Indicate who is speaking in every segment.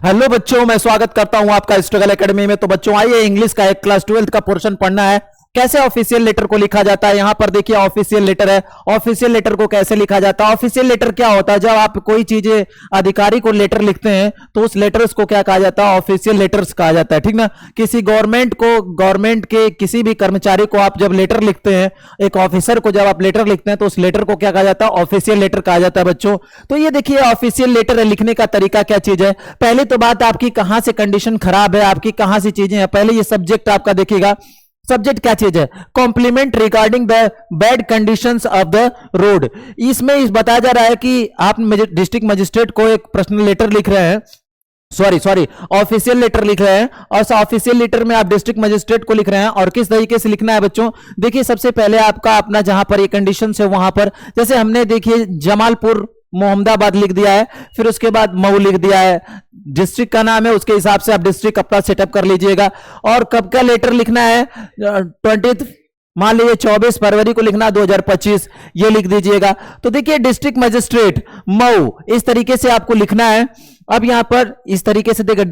Speaker 1: Hello बच्चों, मैं स्वागत करता हूं आपका स्ट्रगल एकेडमी में। तो बच्चों आइए, इंग्लिश का एक क्लास 12th का पोर्शन पढ़ना है। कैसे ऑफिशियल लेटर को लिखा जाता है। यहां पर देखिए ऑफिशियल लेटर है। ऑफिशियल लेटर को कैसे लिखा जाता है। ऑफिशियल लेटर क्या होता है? जब आप कोई चीज अधिकारी को लेटर लिखते हैं तो उस लेटर्स को क्या कहा जाता है? ऑफिशियल लेटर्स कहा जाता है, ठीक ना। किसी गवर्नमेंट के किसी भी कर्मचारी को आप जब लेटर लिखते हैं, एक ऑफिसर को जब आप लेटर लिखते हैं तो उस लेटर को क्या कहा जाता है? ऑफिशियल लेटर कहा जाता है बच्चों। तो ये देखिए ऑफिशियल लेटर लिखने का तरीका क्या चीज है। पहले तो बात आपकी कहां से कंडीशन खराब है, आपकी कहां से चीजें हैं। पहले ये सब्जेक्ट आपका देखिएगा। सब्जेक्ट क्या चीज है? Compliment regarding the bad conditions of the road. इसमें इस बताया जा रहा है कि आप डिस्ट्रिक्ट मजिस्ट्रेट को एक पर्सनल लेटर लिख रहे हैं, सॉरी ऑफिशियल लेटर लिख रहे हैं, और ऑफिशियल लेटर में आप डिस्ट्रिक्ट मजिस्ट्रेट को लिख रहे हैं। और किस तरीके से लिखना है बच्चों? देखिए सबसे पहले आपका अपना जहां पर ये कंडीशन है वहां पर, जैसे हमने देखिए जमालपुर मोहम्मदाबाद लिख दिया है, फिर उसके बाद मऊ लिख दिया है, डिस्ट्रिक्ट का नाम है, उसके हिसाब से आप डिस्ट्रिक्ट अपना सेटअप कर लीजिएगा। और कब का लेटर लिखना है? 20, मान लीजिए 24 फरवरी को लिखना, 2025 ये लिख दीजिएगा। तो देखिए डिस्ट्रिक्ट मजिस्ट्रेट मऊ, इस तरीके से आपको लिखना है। अब यहां पर इस तरीके से देखिए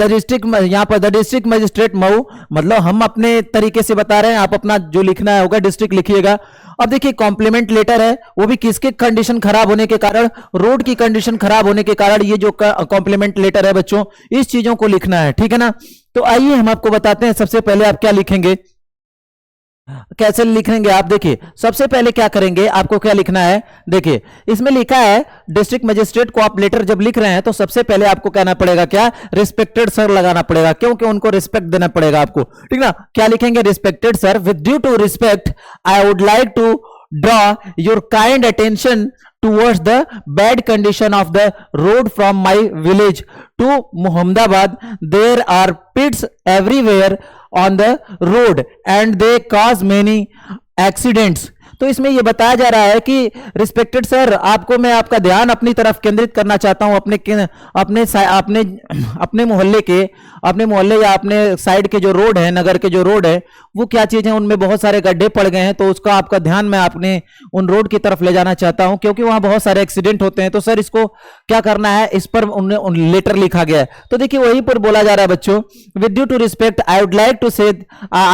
Speaker 1: यहां पर द डिस्ट्रिक्ट मजिस्ट्रेट मऊ, मतलब हम अपने तरीके से बता रहे हैं, आप अपना जो लिखना है होगा डिस्ट्रिक्ट लिखिएगा। अब देखिए कॉम्प्लीमेंट लेटर है, वो भी किसके कंडीशन खराब होने के कारण? रोड की कंडीशन खराब होने के कारण ये जो कॉम्प्लीमेंट लेटर है बच्चों, इस चीजों को लिखना है, ठीक है ना। तो आइए हम आपको बताते हैं। सबसे पहले आप क्या लिखेंगे, कैसे लिखेंगे आप? देखिए सबसे पहले क्या करेंगे, आपको क्या लिखना है? देखिए इसमें लिखा है डिस्ट्रिक्ट मजिस्ट्रेट को आप लेटर जब लिख रहे हैं तो सबसे पहले आपको कहना पड़ेगा क्या? रिस्पेक्टेड सर लगाना पड़ेगा, क्योंकि उनको रिस्पेक्ट देना पड़ेगा आपको, ठीक ना। क्या लिखेंगे? Respected sir, with due to respect I would like to draw your kind attention towards the bad condition of the road from my village to Mohammadabad. There are pits everywhere on the road and they cause many accidents. तो इसमें यह बताया जा रहा है कि respected sir, आपको मैं आपका ध्यान अपनी तरफ केंद्रित करना चाहता हूं, अपने मोहल्ले या अपने साइड के जो रोड है, नगर के जो रोड है, वो क्या चीज है, उनमें बहुत सारे गड्ढे पड़ गए हैं। तो उसका आपका ध्यान मैं अपने उन रोड की तरफ ले जाना चाहता हूं, क्योंकि वहां बहुत सारे एक्सीडेंट होते हैं। तो सर इसको क्या करना है? इस पर उन्हें लेटर लिखा गया है। तो देखिए वहीं पर बोला जा रहा है बच्चों, with due to respect I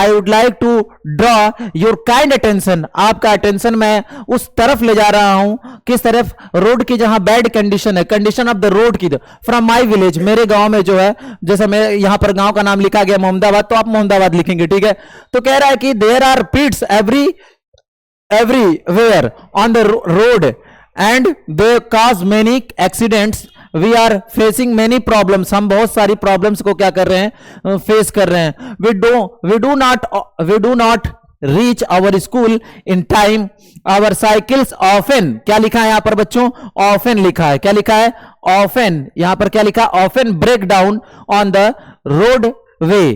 Speaker 1: would like to draw your kind attention. आपका अटेंशन मैं उस तरफ ले जा रहा हूं, किस तरफ? रोड की जहां बैड कंडीशन है, कंडीशन ऑफ द रोड की, फ्रॉम माय विलेज, मेरे गांव में जो है, जैसे मैं यहां पर गांव का नाम लिखा गया मोहम्मदाबाद, तो आप मोहम्मदाबाद लिखेंगे, ठीक है। तो कह रहा है कि there are pits everywhere on the road and they cause many accidents. We are facing many problems. हम बहुत सारी प्रॉब्लम्स को क्या कर रहे हैं? फेस कर रहे हैं। We do not reach our school in time. Our cycles often, क्या लिखा है यहां पर बच्चों? often लिखा है। क्या लिखा है? often। यहां पर क्या लिखा? often break down on the road way.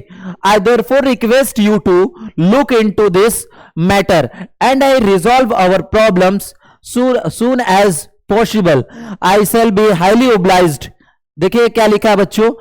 Speaker 1: I therefore request you to look into this matter and I resolve our problems soon as possible. I shall be highly obliged. देखिए क्या लिखा है बच्चों?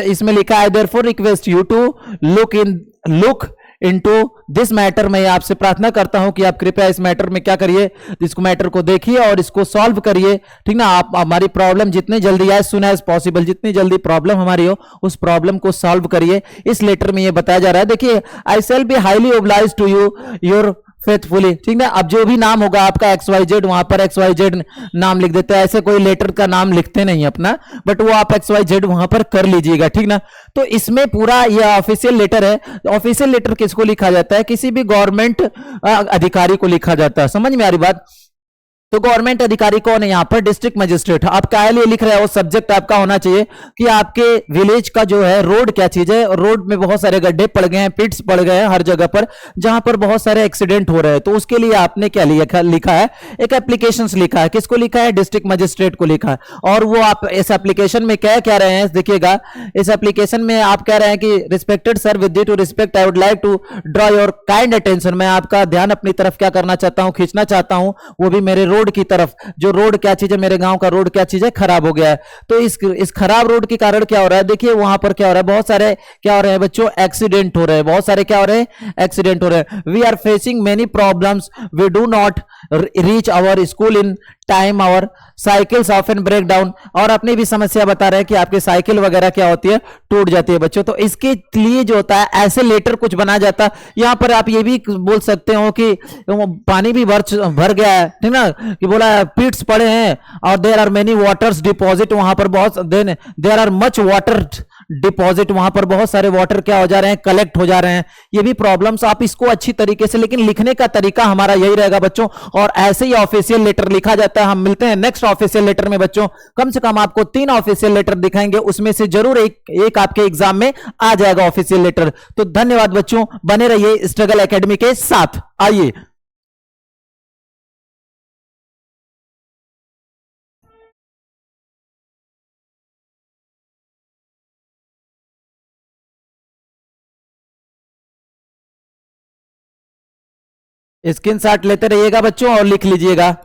Speaker 1: इसमें लिखा है therefore request you to look into this matter। मैं आपसे प्रार्थना करता हूं कि आप कृपया इस मैटर में क्या करिए, इसको मैटर को देखिए और इसको सॉल्व करिए, ठीक ना। आप हमारी प्रॉब्लम जितनी जल्दी आए, सुन एज पॉसिबल, जितनी जल्दी प्रॉब्लम हमारी हो उस प्रॉब्लम को सॉल्व करिए। इस लेटर में ये बताया जा रहा है। देखिए I shall be highly obliged to you your faithfully, ठीक है। अब जो भी नाम होगा आपका XYZ, वहां पर XYZ नाम लिख देते हैं। ऐसे कोई लेटर का नाम लिखते नहीं अपना, बट वो आप XYZ वहां पर कर लीजिएगा, ठीक ना। तो इसमें पूरा ये ऑफिशियल लेटर है। ऑफिशियल लेटर किसको लिखा जाता है? किसी भी गवर्नमेंट अधिकारी को लिखा जाता है। समझ में आ रही बात? तो गवर्नमेंट अधिकारी कौन है यहां पर? District magistrate. आप क्या लिए लिख रहे हैं? वो सब्जेक्ट आपका होना चाहिए कि आपके विलेज का जो है रोड क्या चीज है। रोड में बहुत सारे गड्ढे पड़ गए हैं, पिट्स पड़ गए हैं हर जगह पर, जहां पर बहुत सारे एक्सीडेंट हो रहे हैं। तो उसके लिए आपने क्या लिखा है? एक एप्लीकेशन लिखा है। किसको लिखा है? डिस्ट्रिक्ट मजिस्ट्रेट को लिखा है। और वो आप इस एप्लीकेशन में क्या कह रहे हैं? देखिएगा इस एप्लीकेशन में आप कह रहे हैं कि respected sir, with due to respect I would like to draw your kind attention. मैं आपका ध्यान अपनी तरफ क्या करना चाहता हूं? खींचना चाहता हूं, वो भी मेरे रोड रोड की तरफ, जो रोड क्या चीज है, मेरे गांव का रोड क्या चीज है, खराब हो गया है। तो इस खराब रोड के कारण क्या हो रहा है, देखिए वहां पर क्या हो रहा है, बहुत सारे क्या हो रहे हैं बच्चों, एक्सीडेंट हो रहे हैं, बहुत सारे क्या हो रहे हैं, एक्सीडेंट हो रहे हैं। We are facing many problems, we do not reach our school in time, our cycles often break down. और अपनी भी समस्या बता रहे हैं कि आपकी साइकिल वगैरह क्या होती है, टूट जाती है बच्चों। तो इसके लिए जो होता है ऐसे लेटर कुछ बनाया जाता है। यहां पर आप ये भी बोल सकते हो कि पानी भी भर गया है, ठीक ना, कि बोला पिट्स पड़े हैं और there are many waters deposit, वहां पर बहुत there are much water deposit, वहां पर बहुत सारे वाटर क्या हो जा रहे हैं, कलेक्ट हो जा रहे हैं। ये भी प्रॉब्लम्स आप इसको अच्छी तरीके से, लेकिन लिखने का तरीका हमारा यही रहेगा बच्चों, और ऐसे ही ऑफिशियल लेटर लिखा जाता है। हम मिलते हैं नेक्स्ट ऑफिशियल लेटर में बच्चों। कम से कम आपको 3 ऑफिशियल लेटर दिखाएंगे, उसमें से जरूर एक आपके एग्जाम में आ जाएगा ऑफिशियल लेटर। तो धन्यवाद बच्चों, बने रहिए स्ट्रगल एकेडमी के साथ। आइए स्क्रीनशॉट लेते रहिएगा बच्चों और लिख लीजिएगा।